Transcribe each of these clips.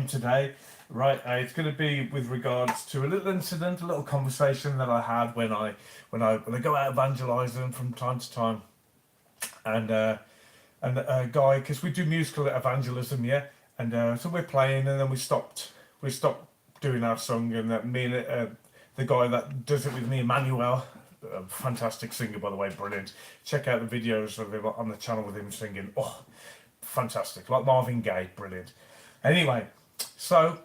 today. Right, it's going to be with regards to a little incident, a little conversation that I had when I go out evangelising from time to time, and a guy, because we do musical evangelism, yeah, and so we're playing, and then we stopped doing our song, and me and the guy that does it with me, Emmanuel, a fantastic singer by the way, brilliant. Check out the videos of him on the channel with him singing. Oh, fantastic, like Marvin Gaye, brilliant. Anyway, so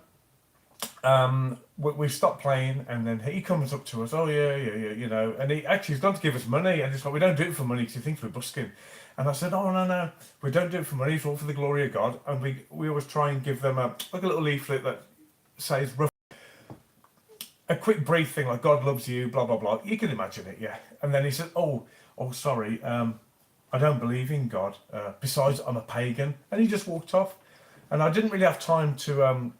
we stopped playing, and then he comes up to us. Oh yeah, and he actually he's gone to give us money, and it's like we don't do it for money because he thinks we're busking. And I said, oh no, we don't do it for money. It's all for the glory of God. And we always try and give them a little leaflet that says a quick brief thing like God loves you, blah blah blah. You can imagine it, yeah. And then he said, oh sorry, I don't believe in God. Besides, I'm a pagan. And he just walked off. And I didn't really have time to,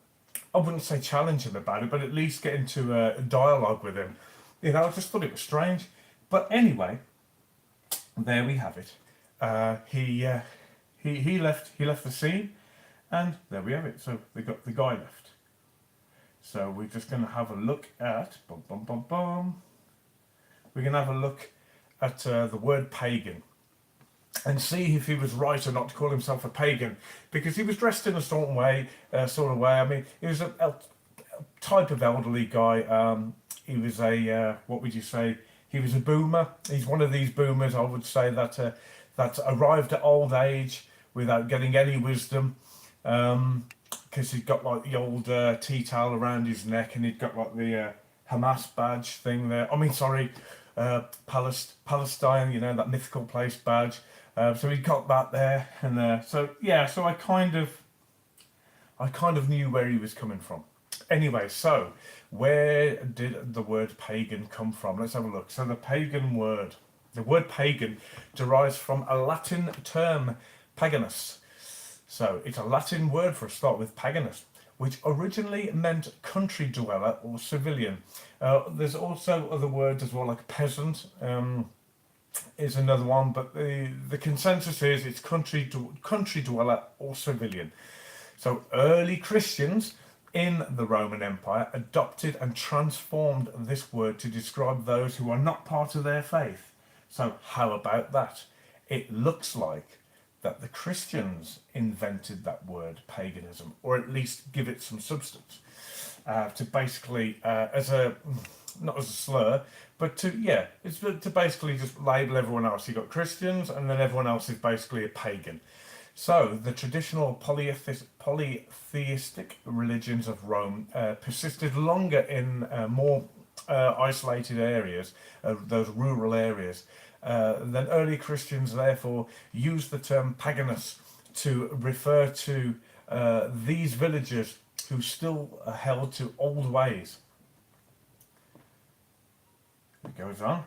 I wouldn't say challenge him about it, but at least get into a dialogue with him. I just thought it was strange. But anyway, there we have it. He left the scene, and there we have it. So the guy left. So we're just going to have a look at, we're going to have a look at the word pagan, and see if he was right or not to call himself a pagan, because he was dressed in a certain way, I mean, he was a type of elderly guy. He was a what would you say? He was a boomer. He's one of these boomers, I would say, that arrived at old age without getting any wisdom, because he'd got like the old tea towel around his neck, and he'd got like the Hamas badge thing there. I mean, sorry, Palestine, that mythical place badge. So he got that there, and so I kind of knew where he was coming from. Anyway, so where did the word pagan come from? Let's have a look. So the word pagan derives from a Latin term, paganus. So it's a Latin word for a start with paganus, which originally meant country dweller or civilian. There's also other words as well, like peasant. Is another one, but the consensus is it's country dweller or civilian. So early Christians in the Roman Empire adopted and transformed this word to describe those who are not part of their faith. So how about that? It looks like that the Christians invented that word paganism, or at least give it some substance, to basically not as a slur, but it's to basically just label everyone else. You got Christians, and then everyone else is basically a pagan. So the traditional polytheistic religions of Rome persisted longer in more isolated areas, those rural areas. Then early Christians therefore used the term paganus to refer to these villagers who still held to old ways. It goes on.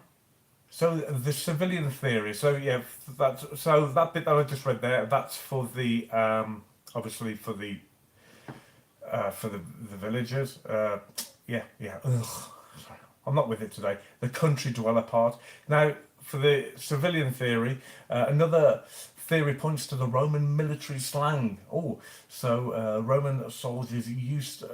So the civilian theory. So that bit that I just read there. That's for the obviously for the villagers. Ugh. Sorry, I'm not with it today. The country dweller part. Now for the civilian theory, another theory points to the Roman military slang. Roman soldiers used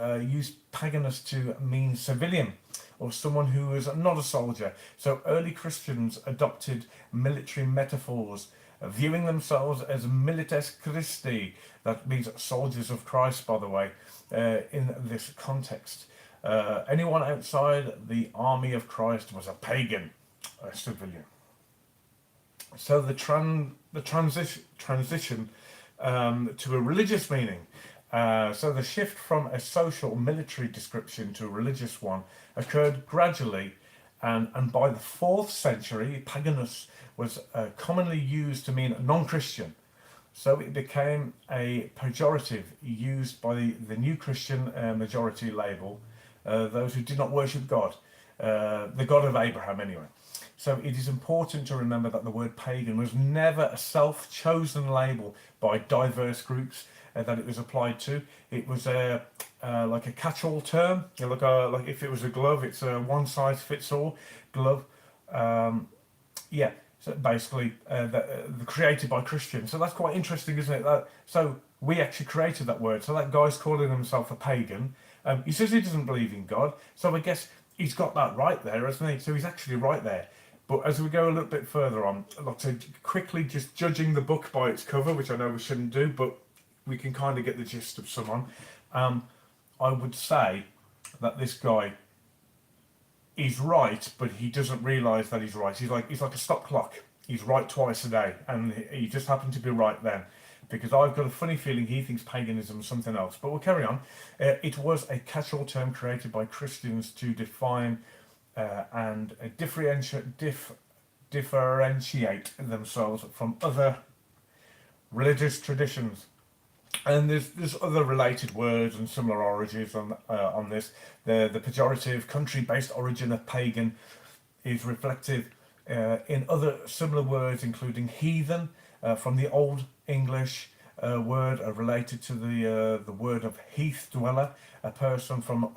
paganus to mean civilian, or someone who was not a soldier. So early Christians adopted military metaphors, viewing themselves as milites Christi. That means soldiers of Christ, by the way, in this context. Anyone outside the army of Christ was a pagan, a civilian. So the transition to a religious meaning. So the shift from a social military description to a religious one occurred gradually, and by the 4th century, paganus was commonly used to mean non-Christian. So it became a pejorative used by the new Christian majority label, those who did not worship God, the God of Abraham anyway. So it is important to remember that the word pagan was never a self-chosen label by diverse groups that it was applied to. It was like a catch-all term. Like if it was a glove, it's a one-size-fits-all glove. So basically, created by Christians. So that's quite interesting, isn't it? So we actually created that word. So that guy's calling himself a pagan. He says he doesn't believe in God. So I guess he's got that right there, hasn't he? So he's actually right there. But as we go a little bit further on, I'd like to quickly just judging the book by its cover, which I know we shouldn't do, but we can kind of get the gist of someone. I would say that this guy is right, but he doesn't realise that he's right. He's like a stop clock. He's right twice a day, and he just happened to be right then. Because I've got a funny feeling he thinks paganism is something else. But we'll carry on. It was a catch-all term created by Christians to define and differentiate themselves from other religious traditions. And there's other related words and similar origins on this. The pejorative country-based origin of pagan is reflected in other similar words, including heathen, from the Old English word related to the word of heath dweller, a person from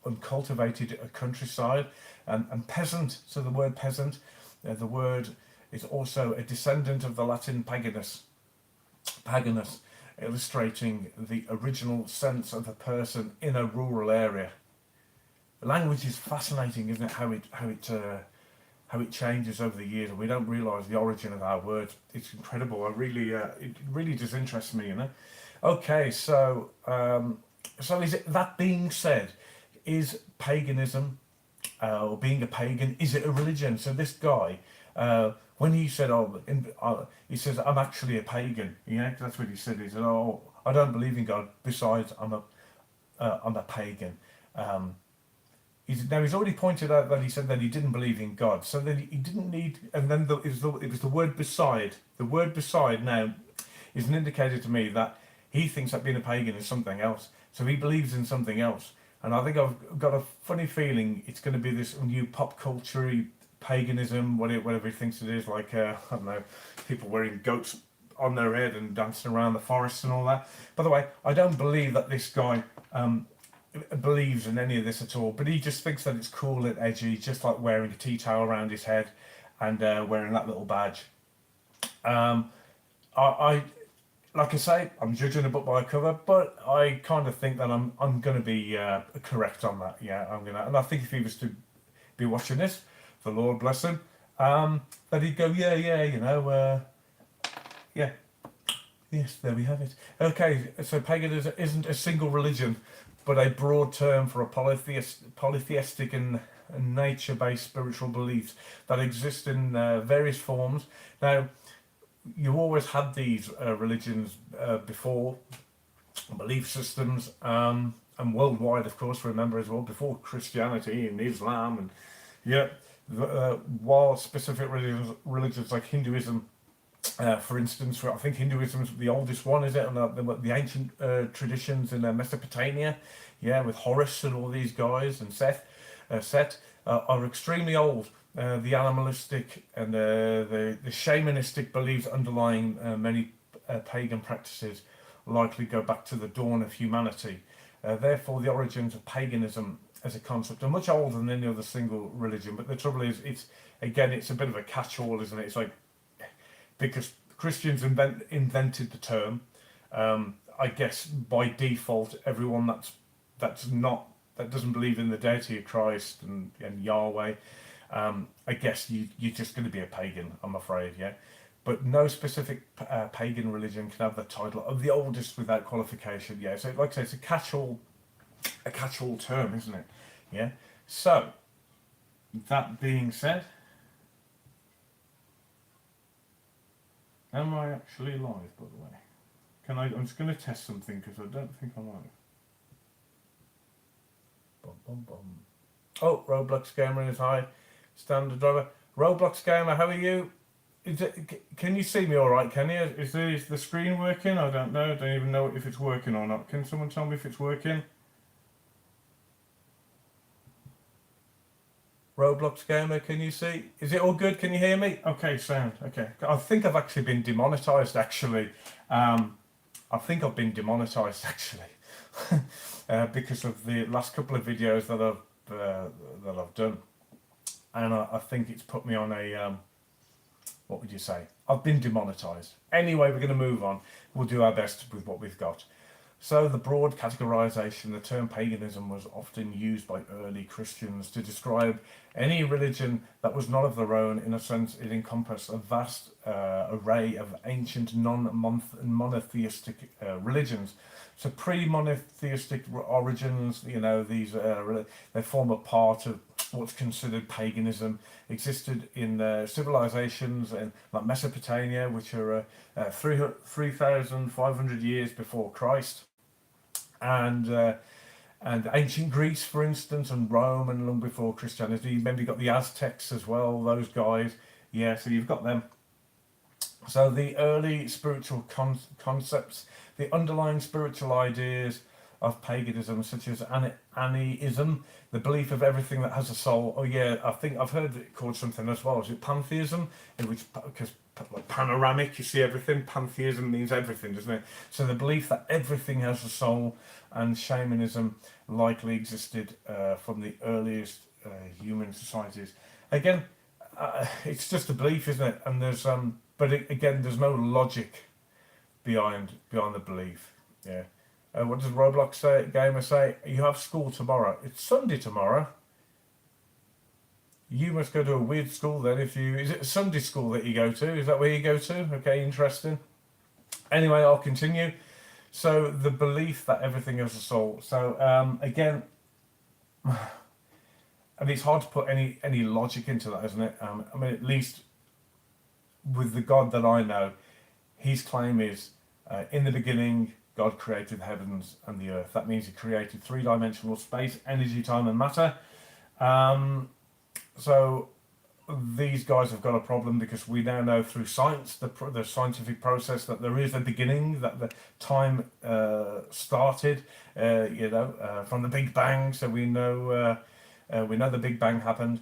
uncultivated countryside, and peasant. So the word peasant, the word is also a descendant of the Latin paganus, illustrating the original sense of a person in a rural area. The language is fascinating, isn't it? How it changes over the years, and we don't realise the origin of our words. It's incredible. It really does interest me, you know. Okay, so is it, that being said, is paganism or being a pagan, is it a religion? So this guy, when he said, he says, I'm actually a pagan. Yeah, that's what he said. He said, oh, I don't believe in God. Besides, I'm a pagan. He's already pointed out that he said that he didn't believe in God. So then he didn't need, and then it was the word beside. The word beside now is an indicator to me that he thinks that being a pagan is something else. So he believes in something else. And I think I've got a funny feeling it's going to be this new pop culture paganism, whatever he thinks it is, like, I don't know, people wearing goats on their head and dancing around the forest and all that. By the way, I don't believe that this guy believes in any of this at all, but he just thinks that it's cool and edgy, just like wearing a tea towel around his head and wearing that little badge. I like I say, I'm judging a book by a cover, but I kind of think that I'm going to be correct on that. Yeah, and I think if he was to be watching this, the Lord bless him, that he'd go, yeah, you know, yeah. Yes, there we have it. Okay, so paganism isn't a single religion, but a broad term for a polytheistic and nature-based spiritual beliefs that exist in various forms. Now, you always had these religions before, belief systems, and worldwide, of course, remember as well, before Christianity and Islam, and while specific religions like Hinduism, for instance, I think Hinduism is the oldest one, is it? And the ancient traditions in Mesopotamia, with Horus and all these guys, and Set, are extremely old. The animalistic and the shamanistic beliefs underlying many pagan practices likely go back to the dawn of humanity. Therefore, the origins of paganism as a concept are much older than any other single religion. But the trouble is, it's a bit of a catch-all, isn't it? It's like, because Christians invented the term, I guess by default, everyone that doesn't believe in the deity of Christ and Yahweh, I guess you're just going to be a pagan, I'm afraid, yeah. But no specific pagan religion can have the title of the oldest without qualification, yeah. So, like I say, it's a catch-all term, isn't it? Yeah. So, that being said, am I actually live, by the way? I'm just going to test something because I don't think I'm live. Bum, bum, bum. Oh, Roblox Gamer is hi. Standard driver. Roblox Gamer, how are you? Can you see me all right, can you? Is the screen working? I don't know. I don't even know if it's working or not. Can someone tell me if it's working? Roblox Gamer, can you see? Is it all good? Can you hear me? Okay, sound. Okay. I think I've actually been demonetized, actually. Because of the last couple of videos that I've done. And I think it's put me on a what would you say? I've been demonetized. Anyway, we're going to move on. We'll do our best with what we've got. So the broad categorization, the term paganism was often used by early Christians to describe any religion that was not of their own. In a sense, it encompassed a vast array of ancient non-monotheistic religions. So pre-monotheistic origins, these they form a part of what's considered paganism, existed in civilizations in like Mesopotamia, which are 3,500 years before Christ, and ancient Greece, for instance, and Rome, and long before Christianity. Maybe you got the Aztecs as well, those guys. Yeah, so you've got them. So the early spiritual concepts, the underlying spiritual ideas of paganism, such as Aniism, the belief of everything that has a soul. Oh yeah, I think I've heard it called something as well. Is it pantheism? In which, because like panoramic, you see everything. Pantheism means everything, doesn't it? So the belief that everything has a soul, and shamanism likely existed from the earliest human societies. Again, it's just a belief, isn't it? And there's again, there's no logic behind the belief. Yeah. What does Roblox gamer say? You have school tomorrow. It's Sunday tomorrow. You must go to a weird school then. Is it a Sunday school that you go to? Is that where you go to? Okay, interesting. Anyway, I'll continue. So the belief that everything has a soul. So again, and it's hard to put any logic into that, isn't it? I mean, at least with the God that I know, his claim is in the beginning, God created the heavens and the earth. That means he created three-dimensional space, energy, time, and matter. So these guys have got a problem because we now know through science, the scientific process, that there is a beginning, that the time started, from the Big Bang. So we know the Big Bang happened.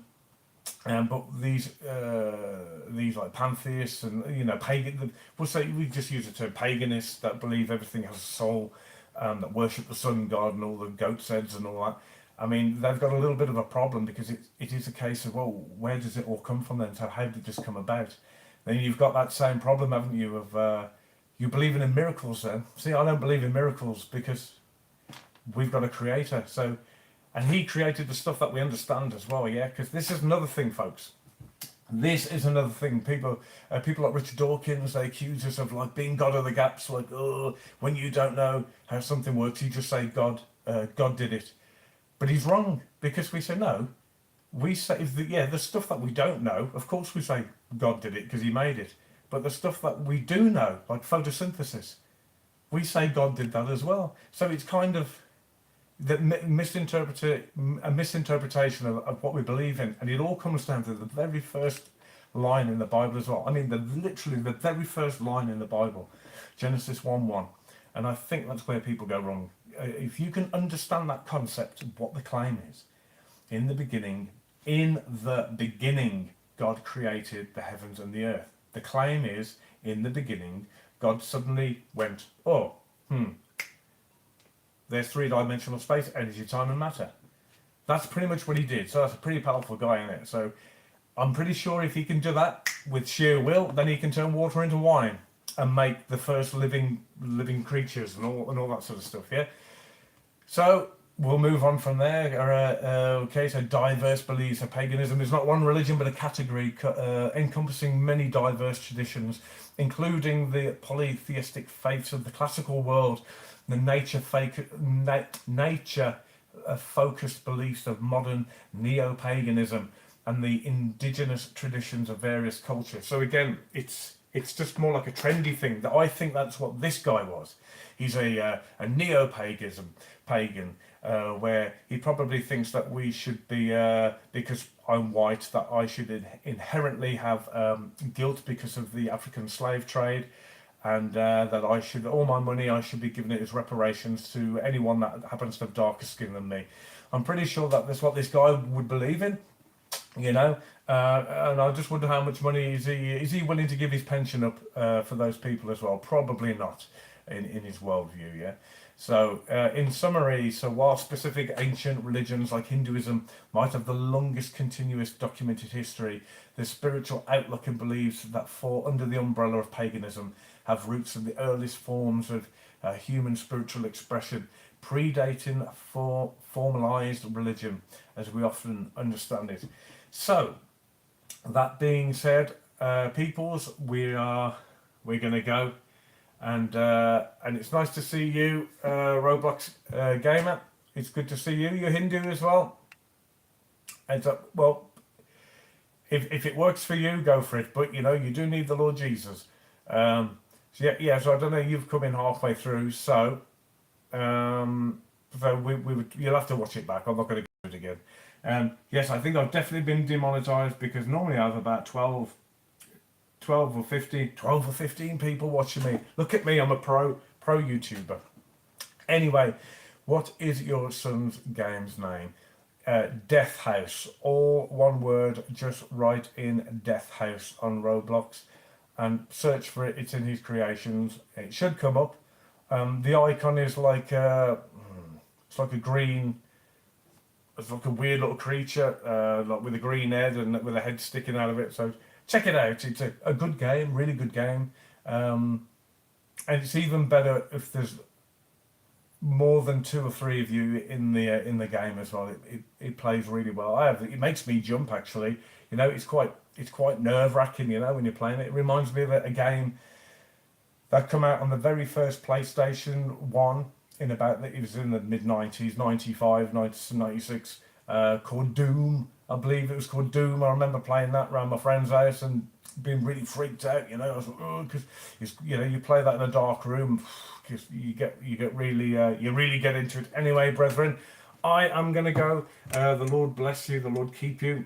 But these like pantheists and pagan, we'll say, we just use the term paganists that believe everything has a soul, that worship the sun god and all the goat's heads and all that. I mean, they've got a little bit of a problem because it is a case of, well, where does it all come from then? So how did this come about? Then you've got that same problem, haven't you, of you believing in miracles then. See, I don't believe in miracles because we've got a creator. So, and he created the stuff that we understand as well, yeah? Because this is another thing, folks. This is another thing. People like Richard Dawkins, they accuse us of like being God of the gaps, like, oh, when you don't know how something works, you just say God did it. But he's wrong, because we say no. We say, the stuff that we don't know, of course we say God did it because he made it. But the stuff that we do know, like photosynthesis, we say God did that as well. So it's kind of a misinterpretation of what we believe in. And it all comes down to the very first line in the Bible as well. I mean, literally the very first line in the Bible, Genesis 1:1. And I think that's where people go wrong. If you can understand that concept, what the claim is, in the beginning, God created the heavens and the earth. The claim is, in the beginning, God suddenly went, there's three-dimensional space, energy, time, and matter. That's pretty much what he did. So that's a pretty powerful guy in it. So I'm pretty sure if he can do that with sheer will, then he can turn water into wine and make the first living creatures and all that sort of stuff. Yeah. So we'll move on from there. Okay, so diverse beliefs. So paganism is not one religion, but a category encompassing many diverse traditions, including the polytheistic faiths of the classical world, the nature-focused beliefs of modern neo-paganism, and the indigenous traditions of various cultures. So again, it's just more like a trendy thing. That I think that's what this guy was. He's a pagan, where he probably thinks that we should be, because I'm white, that I should inherently have guilt because of the African slave trade, and that all my money, I should be giving it as reparations to anyone that happens to have darker skin than me. I'm pretty sure that that's what this guy would believe in, and I just wonder how much money is he willing to give his pension up for those people as well? Probably not in his worldview, yeah. So, in summary, so while specific ancient religions like Hinduism might have the longest continuous documented history, the spiritual outlook and beliefs that fall under the umbrella of paganism have roots in the earliest forms of human spiritual expression, predating formalized religion as we often understand it. So, that being said, peoples, we're going to go. And it's nice to see you, Roblox gamer. It's good to see you. You're Hindu as well. And well, if it works for you, go for it. But you know, you do need the Lord Jesus. So yeah. So I don't know. You've come in halfway through, so you'll have to watch it back. I'm not going to do it again. Yes, I think I've definitely been demonetized because normally I have about 12 or 15 people watching me. Look at me, I'm a pro YouTuber. Anyway, what is your son's game's name? Death House, all one word. Just write in Death House on Roblox and search for it. It's in his creations. It should come up. The icon is like it's like a green. It's like a weird little creature, like with a green head and with a head sticking out of it. So check it out. It's a good game, really good game. And it's even better if there's more than 2 or 3 of you in the game as well. It plays really well. It makes me jump actually. You know, it's quite nerve wracking. You know, when you're playing it. It reminds me of a game that come out on the very first PlayStation 1 it was in the mid 90s, 95, 96, called Doom. I believe it was called Doom. I remember playing that around my friend's house and being really freaked out. You know, I was like, oh, because you know, you play that in a dark room, because you get really you really get into it. Anyway, brethren, I am gonna go. The Lord bless you. The Lord keep you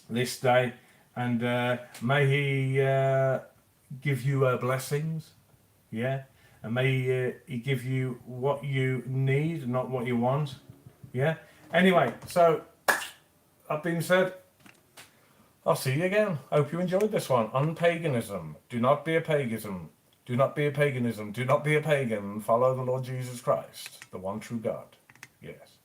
this day, and may He give you blessings. Yeah, and may He give you what you need, not what you want. Yeah. Anyway, so. That being said, I'll see you again. I hope you enjoyed this one on paganism. Do not be a paganism. Do not be a paganism. Do not be a pagan. Follow the Lord Jesus Christ, the one true God. Yes.